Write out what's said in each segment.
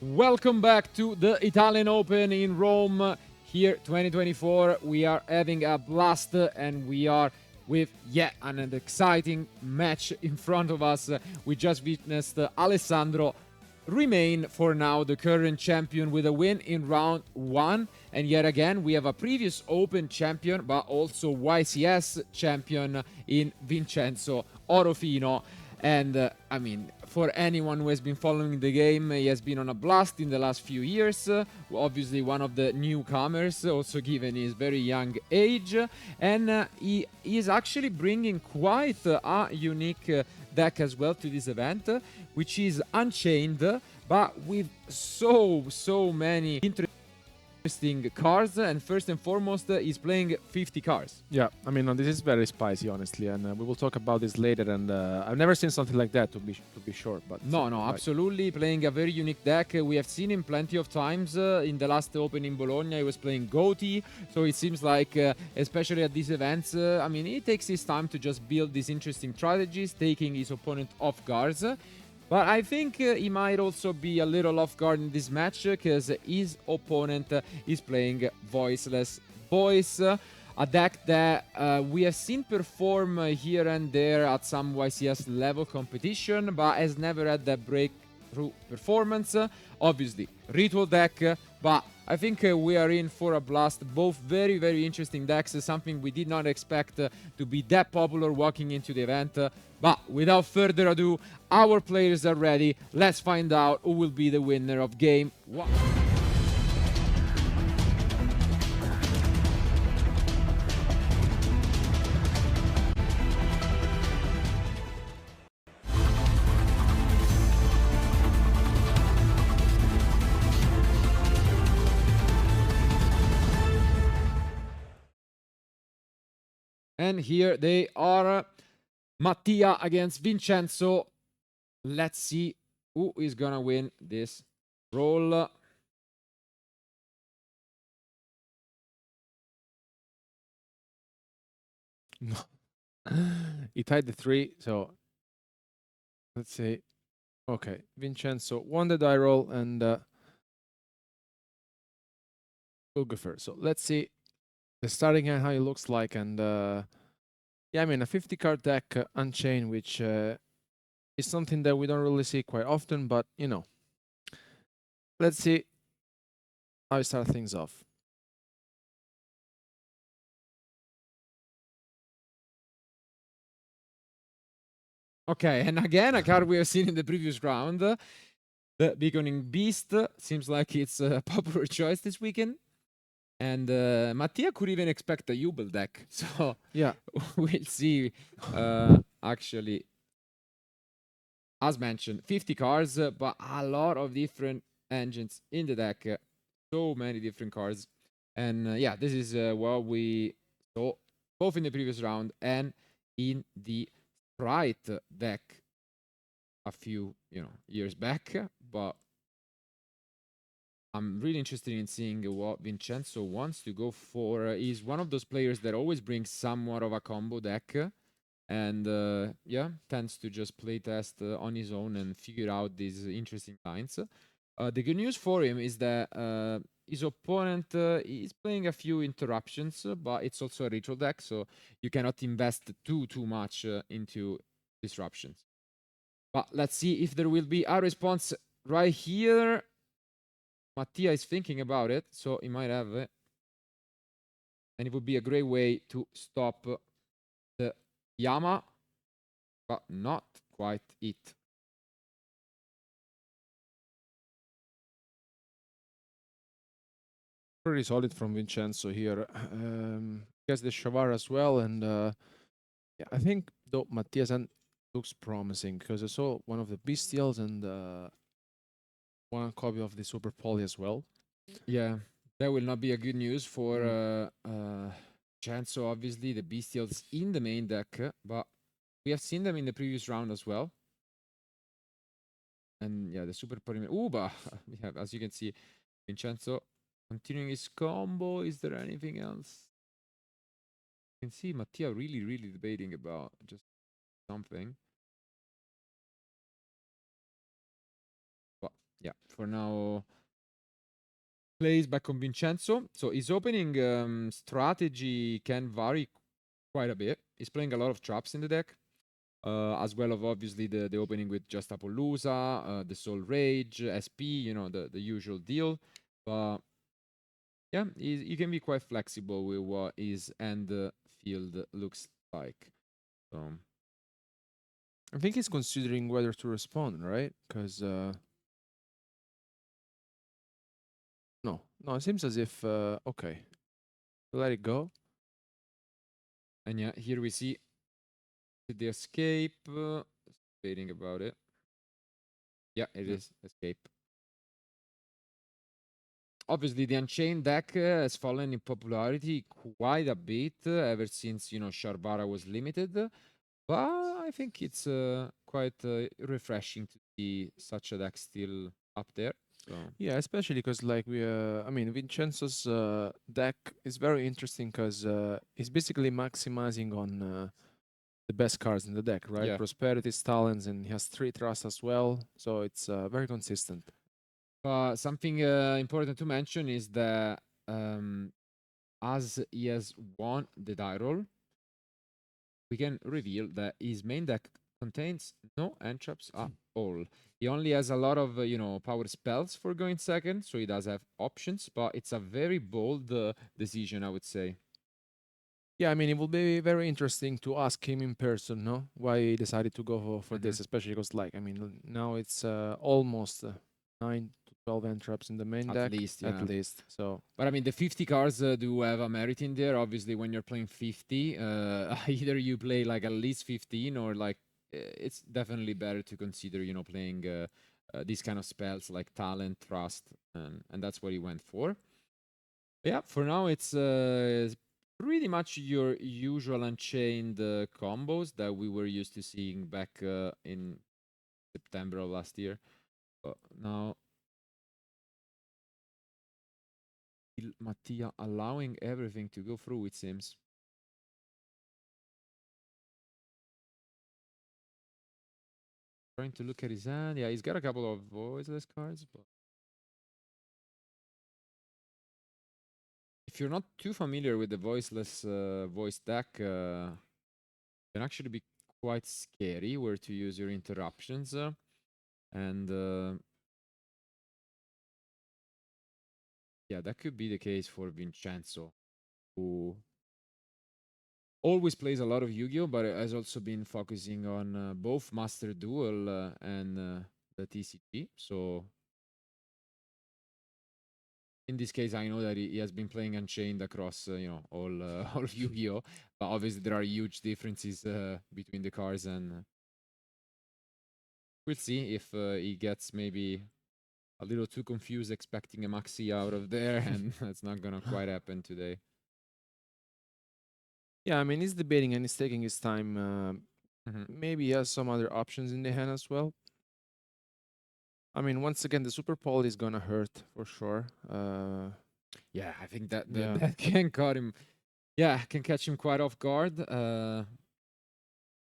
Welcome back to the Italian Open in Rome. Here, 2024. We are having a blast and we are with yet an exciting match in front of us. We just witnessed Alessandro remain for now the current champion with a win in round one. And yet again, we have a previous Open champion, but also YCS champion in Vincenzo Orofino. And I mean, for anyone who has been following the game, he has been on a blast in the last few years. Obviously, one of the newcomers, also given his very young age. And he is actually bringing quite a unique deck as well to this event, which is Unchained, but with so many interesting cards. And first and foremost, he's playing 50 cards. Yeah, I mean, this is very spicy, honestly, and we will talk about this later. And I've never seen something like that, to be sure. But no, like, absolutely playing a very unique deck. We have seen him plenty of times in the last Open in Bologna. He was playing Goatee, so it seems like, especially at these events, I mean, he takes his time to just build these interesting strategies, taking his opponent off guards. But I think he might also be a little off guard in this match because his opponent is playing Voiceless Voice, a deck that we have seen perform here and there at some YCS level competition, but has never had that breakthrough performance. Obviously, ritual deck, but I think we are in for a blast. Both very interesting decks, something we did not expect to be that popular walking into the event. But without further ado, our players are ready. Let's find out who will be the winner of game one. And here they are, Mattia against Vincenzo. Let's see who is gonna win this roll. no. He tied the 3, so let's see. Okay, Vincenzo won the die roll and we'll go first. So let's see the starting hand, how it looks like. And yeah, I mean, a 50 card deck, Unchained, which is something that we don't really see quite often, but you know, let's see how I start things off. Okay, and again, a card we have seen in the previous round. The Beaconing Beast seems like it's a popular choice this weekend. And Mattia could even expect a Jubel deck. So yeah, we'll see. Actually, as mentioned, 50 cards, but a lot of different engines in the deck. So many different cards. And yeah, this is what we saw both in the previous round and in the Sprite deck a few, years back. But I'm really interested in seeing what Vincenzo wants to go for. He's one of those players that always brings somewhat of a combo deck. And yeah, tends to just play test on his own and figure out these interesting lines. The good news for him is that his opponent is playing a few interruptions, but it's also a ritual deck, so you cannot invest too much into disruptions. But let's see if there will be a response right here. Mattia is thinking about it, so he might have it. And it would be a great way to stop the Yama, but not quite it. pretty solid from Vincenzo here. Gets the Shavar as well, and yeah, I think though Mattia's hand looks promising because I saw one of the Bestials and one copy of the Super Poly as well. Yeah, that will not be a good news for Chanso, obviously, the Bestials in the main deck, but we have seen them in the previous round as well. And yeah, the Super Poly. Ooh, but yeah, as you can see, Vincenzo continuing his combo. Is there anything else? You can see Mattia really debating about just something. But yeah, for now, plays back on Vincenzo. So his opening strategy can vary quite a bit. He's playing a lot of traps in the deck, as well of obviously the opening with just Appaloosa, the Soul Rage, SP, you know, the usual deal. But yeah, he can be quite flexible with what his end field looks like. So I think he's considering whether to respond, right? Because no, it seems as if okay, let it go. and yeah, here we see the escape. Debating about it. Yeah, it is escape. Obviously, the Unchained deck has fallen in popularity quite a bit ever since Sharbara was limited. But I think it's quite refreshing to see such a deck still up there. So Yeah, especially because like I mean, Vincenzo's deck is very interesting because he's basically maximizing on the best cards in the deck, right? yeah, Prosperity, Talents, and he has 3 Trust as well, so it's very consistent. but something important to mention is that as he has won the die roll, we can reveal that his main deck contains no entraps at all. He only has a lot of power spells for going second, so he does have options, but it's a very bold decision, I would say. Yeah, I mean, it will be very interesting to ask him in person, no, why he decided to go for this, especially because, like, I mean, now it's almost 9 to 12 entraps in the main At deck, least, at yeah. least. So, But I mean, the 50 cards do have a merit in there. Obviously, when you're playing 50, either you play like at least 15 or like it's definitely better to consider, playing these kind of spells like talent, trust, and that's what he went for. But yeah, for now, it's pretty much your usual Unchained combos that we were used to seeing back in September of last year. But now Mattia allowing everything to go through, it seems. Trying to look at his hand. Yeah, he's got a couple of voiceless cards, but if you're not too familiar with the voiceless voice deck, can actually be quite scary where to use your interruptions. And yeah, that could be the case for Vincenzo, who always plays a lot of Yu-Gi-Oh, but has also been focusing on both Master Duel and the TCG. So in this case, I know that he has been playing Unchained across, all all Yu-Gi-Oh, but obviously there are huge differences between the cards, and we'll see if he gets maybe a little too confused expecting a maxi out of there, and that's not gonna quite happen today. yeah, I mean, he's debating and he's taking his time. Mhm. Maybe he has some other options in the hand as well. I mean, once again, the Super Poly is gonna hurt for sure. Yeah, I think that Yeah. that can cut him. Yeah, can catch him quite off guard. But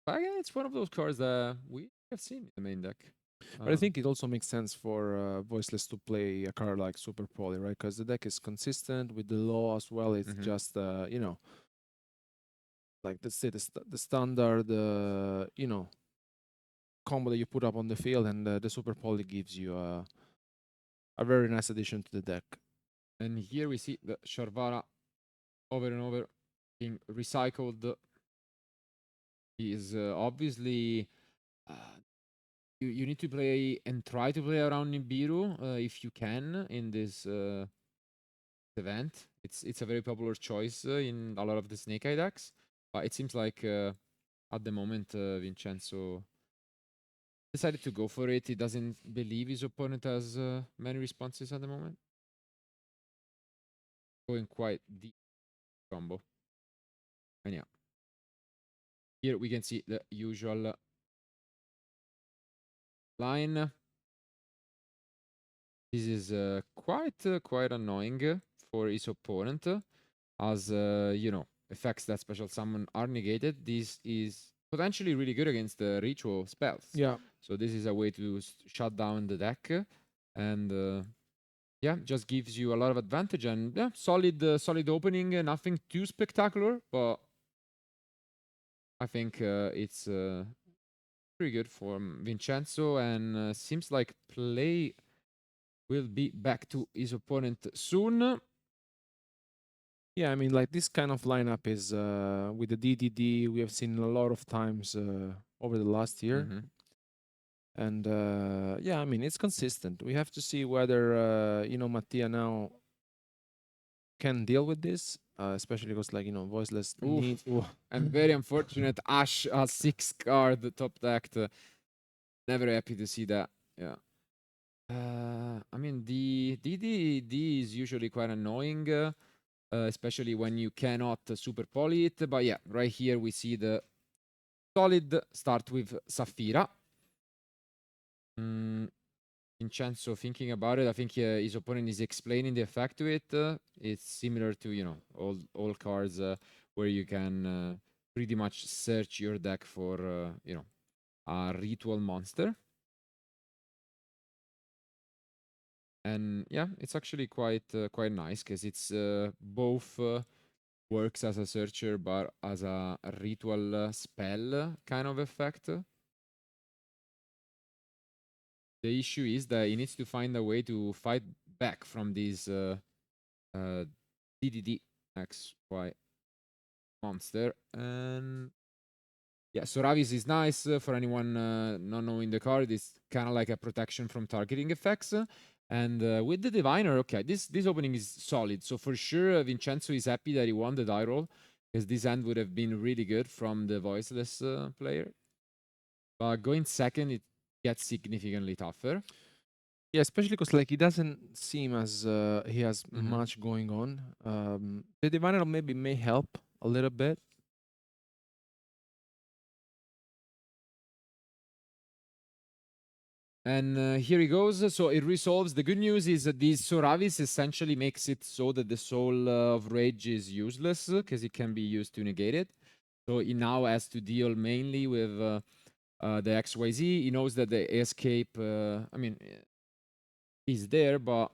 yeah, it's one of those cards that we have seen in the main deck. But I think it also makes sense for Voiceless to play a card like Super Poly, right? Because the deck is consistent with the law as well. It's just, like let's say the standard, combo that you put up on the field, and the Super Poly gives you a very nice addition to the deck. And here we see the Sharvara over and over being recycled. He is obviously you need to play and try to play around Nibiru if you can in this event. It's a very popular choice in a lot of the Snake Eye decks, but it seems like at the moment Vincenzo decided to go for it. He doesn't believe his opponent has many responses at the moment. Going quite deep combo. And yeah, here we can see the usual line. This is quite annoying for his opponent, as effects that special summon are negated. This is potentially really good against the ritual spells. Yeah. So this is a way to shut down the deck, and yeah, just gives you a lot of advantage. And yeah, solid opening. Nothing too spectacular, but I think it's pretty good for Vincenzo, and seems like play will be back to his opponent soon. Yeah, I mean, like this kind of lineup is with the DDD we have seen a lot of times over the last year, and yeah, I mean it's consistent. We have to see whether Mattia now can deal with this, especially because Voiceless Oof. needs. And very unfortunate. Ash, a 6-card top deck. Never happy to see that. Yeah. I mean, the DDD is usually quite annoying, especially when you cannot super poly it. But yeah, right here we see the solid start with Saphira. Vincenzo thinking about it, I think his opponent is explaining the effect to it. It's similar to all cards where you can pretty much search your deck for a ritual monster. And yeah, it's actually quite nice because it's both works as a searcher but as a ritual spell kind of effect. The issue is that he needs to find a way to fight back from these DDD XY monster. And yeah, Soravis is nice for anyone not knowing the card. It's kind of like a protection from targeting effects. And with the Diviner, okay, this opening is solid. So for sure, Vincenzo is happy that he won the die roll, because this hand would have been really good from the Voiceless player. But going second, it gets significantly tougher. Yeah, especially because he doesn't seem as he has much going on. The Diviner maybe may help a little bit. And here he goes. So it resolves. The good news is that this Soravis essentially makes it so that the Soul of Rage is useless, because it can be used to negate it. So he now has to deal mainly with the XYZ. He knows that the escape, is there, but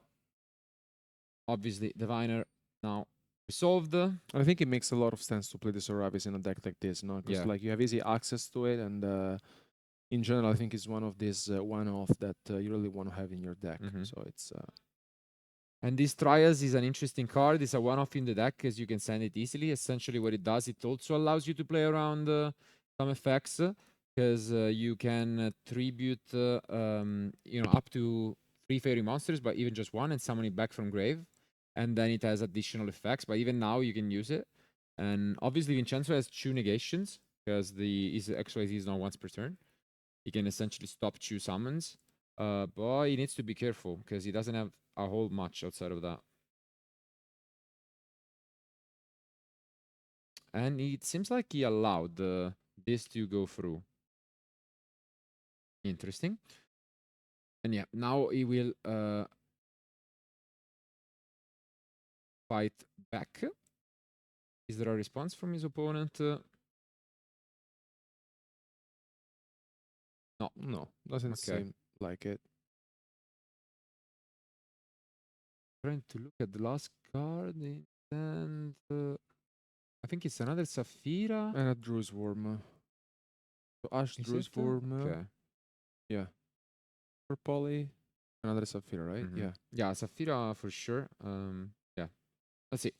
obviously Diviner now resolved. I think it makes a lot of sense to play the Soravis in a deck like this, no? Because Yeah. you have easy access to it, and in general, I think it's one of these one-off that you really want to have in your deck. So it's. And this Trials is an interesting card. It's a one-off in the deck because you can send it easily. Essentially, what it does, it also allows you to play around some effects, because you can tribute, up to 3 fairy monsters, but even just one, and summon it back from grave. And then it has additional effects, but even now you can use it. And obviously, Vincenzo has 2 negations because his XYZ is now once per turn. He can essentially stop 2 summons. But he needs to be careful because he doesn't have a whole much outside of that. And it seems like he allowed this to go through. Interesting. And yeah, now he will fight back. Is there a response from his opponent? No. No, doesn't seem like it. Trying to look at the last card, and I think it's another Saphira. And a Drew's Worm. So Ash Drew's Worm. Okay. Yeah. For Poly. Another Saphira, right? Yeah. Yeah, Saphira for sure. Yeah. Let's see.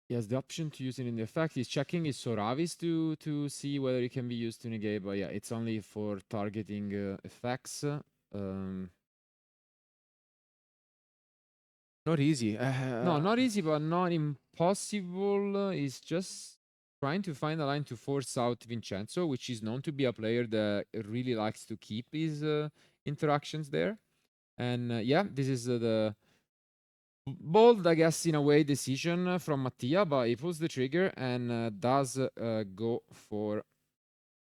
He has the option to use it in the effect. He's checking his Soravis to see whether it can be used to negate, but yeah, it's only for targeting effects. Not easy. No, not easy, but not impossible. He's just trying to find a line to force out Vincenzo, which is known to be a player that really likes to keep his interactions there. And yeah, this is the bold, I guess, in a way, decision from Mattia, but he pulls the trigger and does go for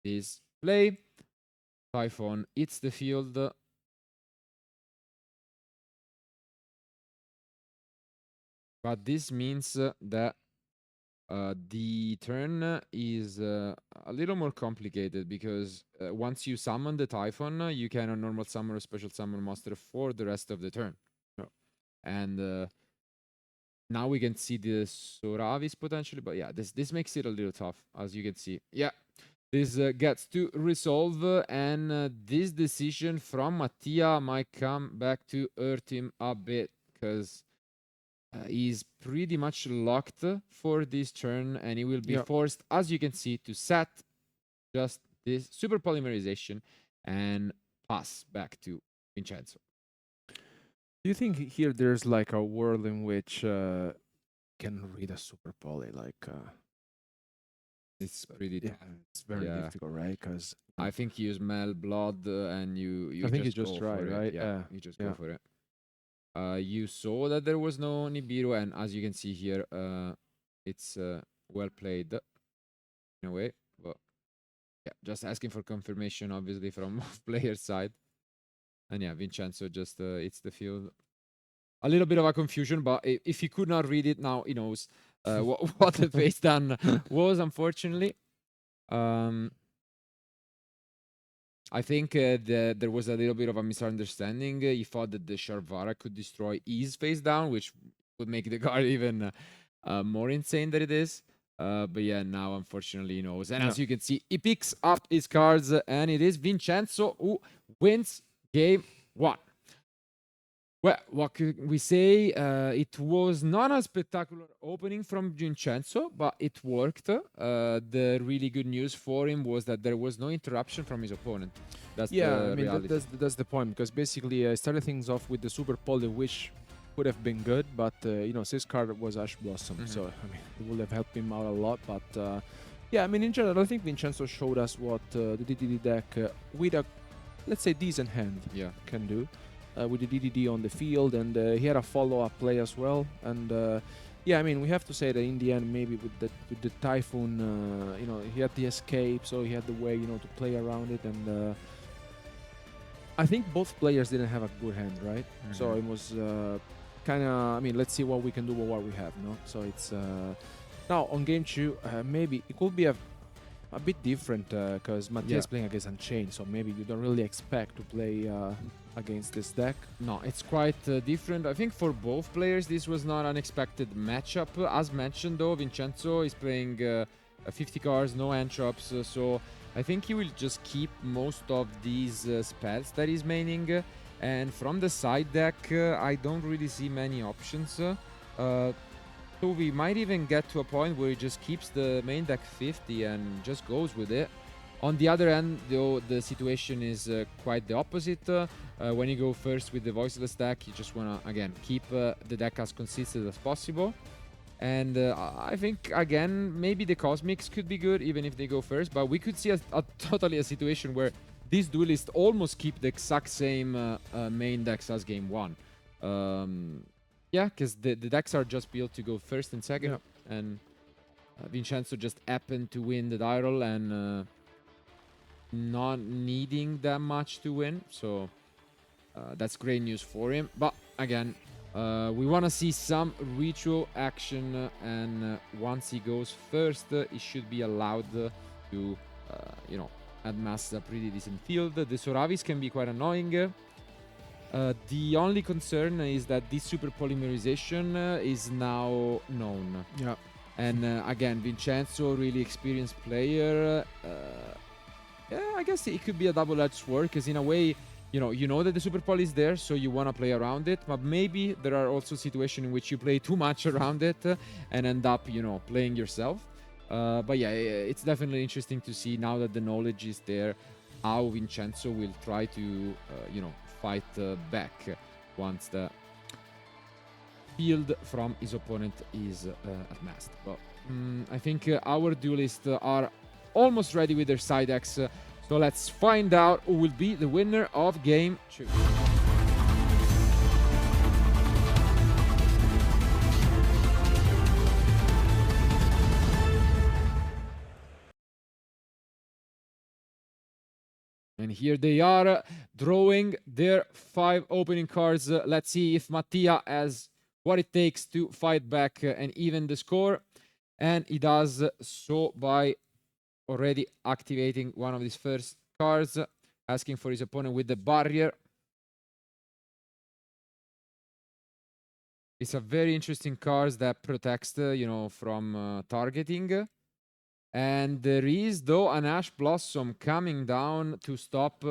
this play. Typhon hits the field. But this means that The turn is a little more complicated because once you summon the Typhon, you can normal summon or special summon monster for the rest of the turn. And now we can see the Soravis potentially, but yeah, this makes it a little tough, as you can see. Yeah, this gets to resolve, and this decision from Mattia might come back to hurt him a bit, because he's pretty much locked for this turn, and he will be forced, as you can see, to set just this super polymerization and pass back to Vincenzo. Do you think here there's like a world in which can read a super poly? Like it's pretty tough. It's very difficult, right? Because I think you smell blood, and you I think just you just try, right? Yeah, you just go for it. You saw that there was no Nibiru, and as you can see here, it's well played in a way. But yeah, just asking for confirmation, obviously, from player's side. And yeah, Vincenzo just hits the field. A little bit of a confusion, but if he could not read it now, he knows what the face down was, unfortunately. I think there was a little bit of a misunderstanding. He thought that the Sharvara could destroy his face down, which would make the card even more insane than it is. But yeah, now unfortunately he knows. And as you can see, he picks up his cards, and it is Vincenzo who wins game 1. Well, what could we say? It was not a spectacular opening from Vincenzo, but it worked. The really good news for him was that there was no interruption from his opponent. That's the reality. That's the point, because basically I started things off with the Super Poly, which would have been good, but his card was Ash Blossom, so I mean it would have helped him out a lot. But yeah, I mean in general, I think Vincenzo showed us what the DDD deck with a, let's say, decent hand can do. With the DDD on the field, and he had a follow-up play as well. And yeah, I mean, we have to say that in the end, maybe with the Typhoon, he had the escape, so he had the way, to play around it. And I think both players didn't have a good hand, right? So it was kind of, I mean, let's see what we can do with what we have, no? So it's now on game 2, maybe it could be a bit different, because Mattia is playing against Unchained, so maybe you don't really expect to play against this deck. No, it's quite different. I think for both players this was not an expected matchup. As mentioned though, Vincenzo is playing 50 cards, no entrops, so I think he will just keep most of these spells that he's maining. And from the side deck, I don't really see many options. So we might even get to a point where he just keeps the main deck 50 and just goes with it. On the other end, though, the situation is quite the opposite. When you go first with the Voiceless deck, you just want to, again, keep the deck as consistent as possible. And I think, again, maybe the Cosmics could be good, even if they go first. But we could see totally a situation where these duelists almost keep the exact same main decks as game 1. Yeah, because the decks are just built to go first and second. And Vincenzo just happened to win the die roll, and not needing that much to win, so that's great news for him. But again, we want to see some ritual action, and once he goes first, he should be allowed to amass a pretty decent field. The Soravis can be quite annoying. The only concern is that this super polymerization is now known. And again, Vincenzo, really experienced player. Yeah, I guess it could be a double-edged sword, because in a way, you know that the super poly is there, so you want to play around it. But maybe there are also situations in which you play too much around it and end up, playing yourself. But yeah, it's definitely interesting to see now that the knowledge is there, how Vincenzo will try to, fight back once the field from his opponent is amassed. But I think our duelists are almost ready with their side decks, so let's find out who will be the winner of game 2. And here they are, drawing their 5 opening cards. Let's see if Mattia has what it takes to fight back and even the score. And he does so by already activating one of his first cards, asking for his opponent with the barrier. It's a very interesting card that protects, from targeting. And there is, though, an Ash Blossom coming down to stop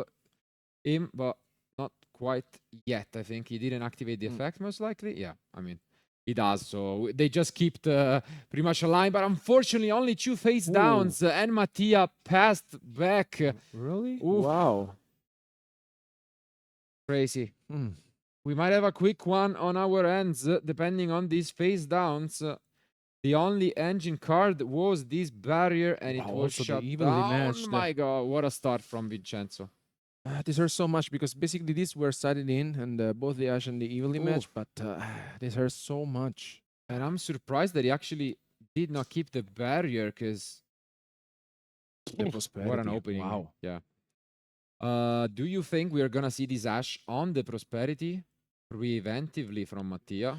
him, but not quite yet. I think he didn't activate the effect, most likely. Yeah, I mean, he does. So they just keep pretty much aligned. But unfortunately, only 2 face downs. And Mattia passed back. Really? Oof. Wow. Crazy. We might have a quick one on our ends, depending on these face downs. The only engine card was this barrier, and it was shut down. Matched. My God, what a start from Vincenzo. This hurts so much because basically these were sided in, and both the Ash and the evenly matched, but this hurts so much. And I'm surprised that he actually did not keep the barrier, because what an opening. Wow. Yeah. Do you think we are gonna see this Ash on the Prosperity preventively from Mattia?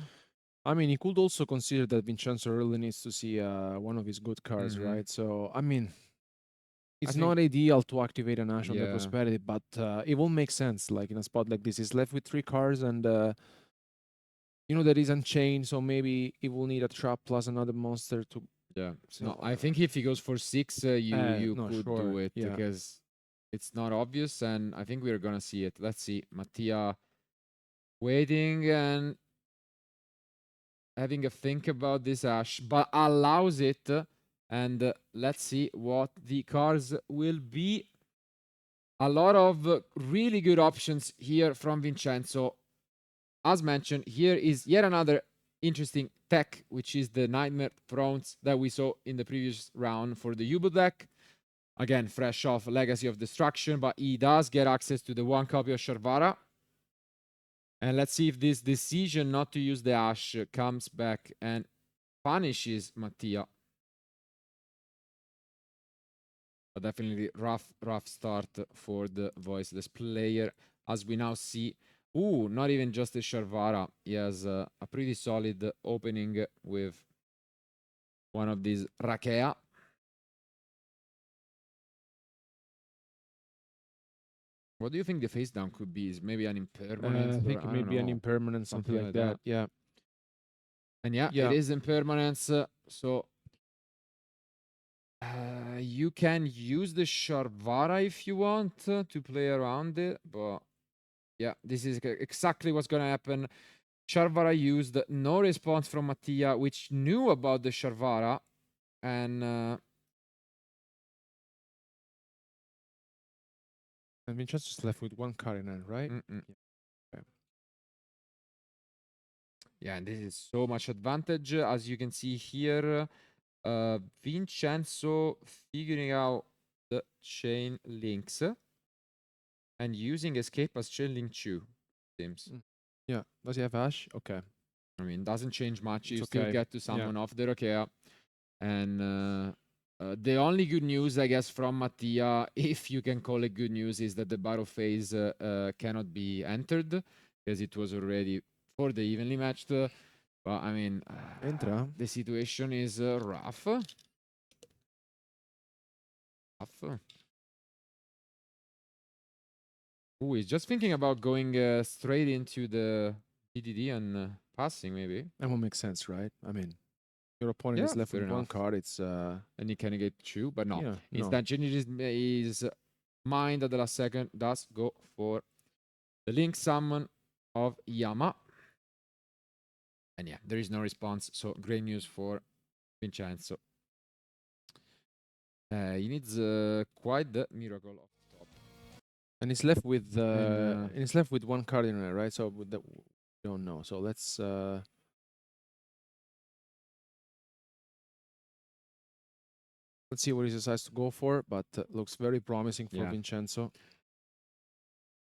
I mean, he could also consider that Vincenzo really needs to see one of his good cards, right? So, I mean, it's not ideal to activate an Ash on the Prosperity, but it will make sense. Like in a spot like this, he's left with 3 cards, and there is Unchained, so maybe he will need a trap plus another monster to. Yeah. So no, I think if he goes for 6, you could do it, because it's not obvious, and I think we're gonna see it. Let's see, Mattia waiting and having a think about this Ash, but allows it. And let's see what the cards will be. A lot of really good options here from Vincenzo. As mentioned, here is yet another interesting tech, which is the Nightmare Thrones that we saw in the previous round for the Yubo deck. Again, fresh off Legacy of Destruction, but he does get access to the 1 copy of Sharvara. And let's see if this decision not to use the Ash comes back and punishes Mattia. But definitely rough start for the Voiceless player, as we now see. Not even just a Sharvara. He has a pretty solid opening with one of these Rakea. What do you think the face down could be? Is maybe an impermanence? I think maybe an impermanence, something like that. Yeah. And it is impermanence. So you can use the Sharvara if you want to play around it, but yeah, this is exactly what's gonna happen. Sharvara used, no response from Mattia, which knew about the Sharvara, and Vincenzo's left with 1 card in hand, right? Yeah, and this is so much advantage, as you can see here. Vincenzo figuring out the chain links and using escape as chain link 2, seems. Yeah. Does he have Ash? Okay. I mean, doesn't change much. You still get to summon off the Rokea. And the only good news, I guess, from Mattia, if you can call it good news, is that the battle phase cannot be entered, because it was already for the evenly matched. But I mean, the situation is rough. He's just thinking about going straight into the DDD and passing, maybe. That would make sense, right? I mean, your opponent is left with 1 card. It's and he can get 2, but no. Instead, changes his mind at the last second. Does go for the link summon of Yama. And yeah, there is no response. So great news for Vincenzo. He needs quite the miracle of top. And he's left with 1 card in there, right? So with the, we don't know. So let's see what he decides to go for, but looks very promising for Vincenzo.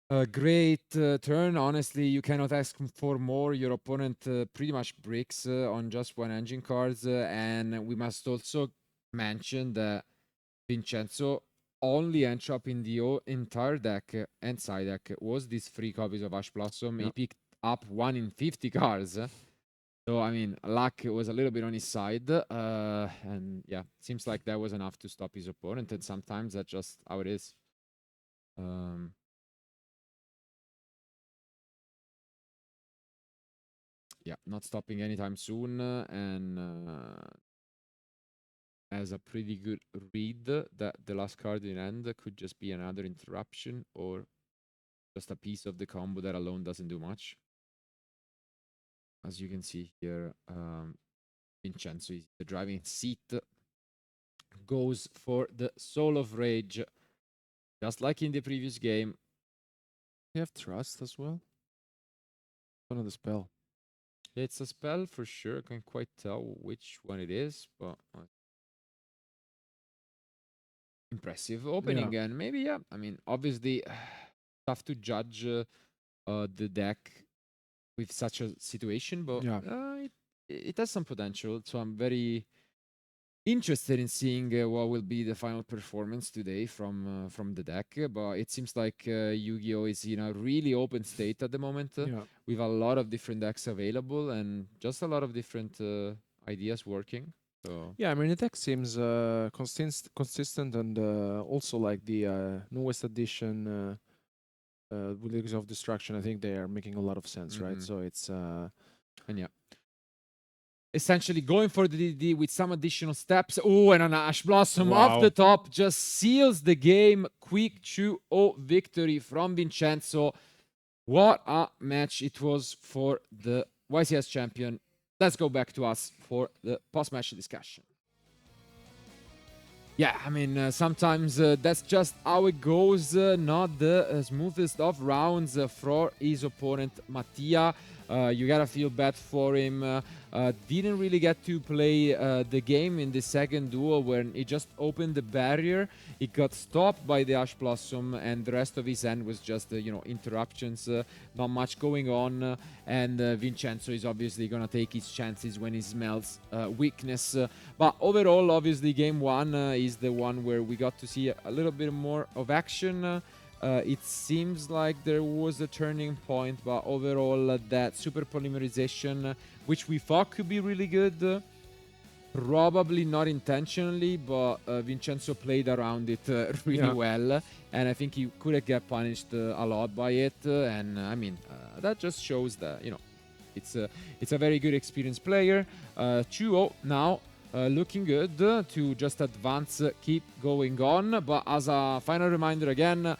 A great turn. Honestly, you cannot ask for more. Your opponent pretty much breaks on just 1 engine cards, and we must also mention that Vincenzo only entry up in the entire deck and side deck was these 3 copies of Ash Blossom. He picked up 1 in 50 cards. So, I mean, luck was a little bit on his side. And yeah, seems like that was enough to stop his opponent. And sometimes that's just how it is. Yeah, not stopping anytime soon. And has a pretty good read that the last card in hand could just be another interruption or just a piece of the combo that alone doesn't do much. As you can see here, Vincenzo is the driving seat, goes for the Soul of Rage, just like in the previous game. You have Trust as well? One of the spell. It's a spell for sure. I can't quite tell which one it is, but impressive opening. Yeah. And maybe, yeah, I mean, obviously, tough to judge the deck with such a situation, but Yeah. it has some potential. So I'm very interested in seeing what will be the final performance today from the deck. But it seems like Yu-Gi-Oh is in a really open state at the moment, Yeah. with a lot of different decks available and just a lot of different ideas working. So Yeah, I mean, the deck seems consistent and also like the newest edition with Leagues of Destruction. I think they are making a lot of sense, right? So it's and yeah, essentially going for the DD with some additional steps. Oh, and an Ash Blossom off the top just seals the game. Quick 2-0 victory from Vincenzo. What a match it was for the YCS champion. Let's go back to us for the post-match discussion. Yeah, I mean, sometimes that's just how it goes. Not the smoothest of rounds for his opponent, Mattia. You gotta feel bad for him. Didn't really get to play the game in the second duel when he just opened the barrier. It got stopped by the Ash Blossom, and the rest of his end was just, interruptions. Not much going on. And Vincenzo is obviously gonna take his chances when he smells weakness. But overall, obviously, game one is the one where we got to see a little bit more of action. It seems like there was a turning point, but overall, that super polymerization, which we thought could be really good, probably not intentionally, but Vincenzo played around it really well, and I think he could get punished a lot by it. And I mean, that just shows that it's a very good experienced player. 2-0 now. Looking good to just advance, keep going on. But as a final reminder again,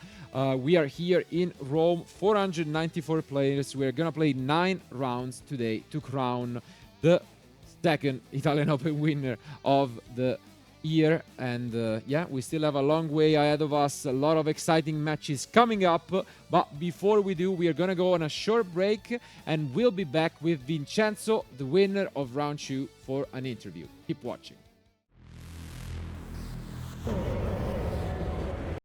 we are here in Rome, 494 players. We're gonna play 9 rounds today to crown the second Italian Open winner of the year. And yeah, we still have a long way ahead of us, a lot of exciting matches coming up. But before we do, we are gonna go on a short break, and we'll be back with Vincenzo, the winner of round 2, for an interview. Keep watching.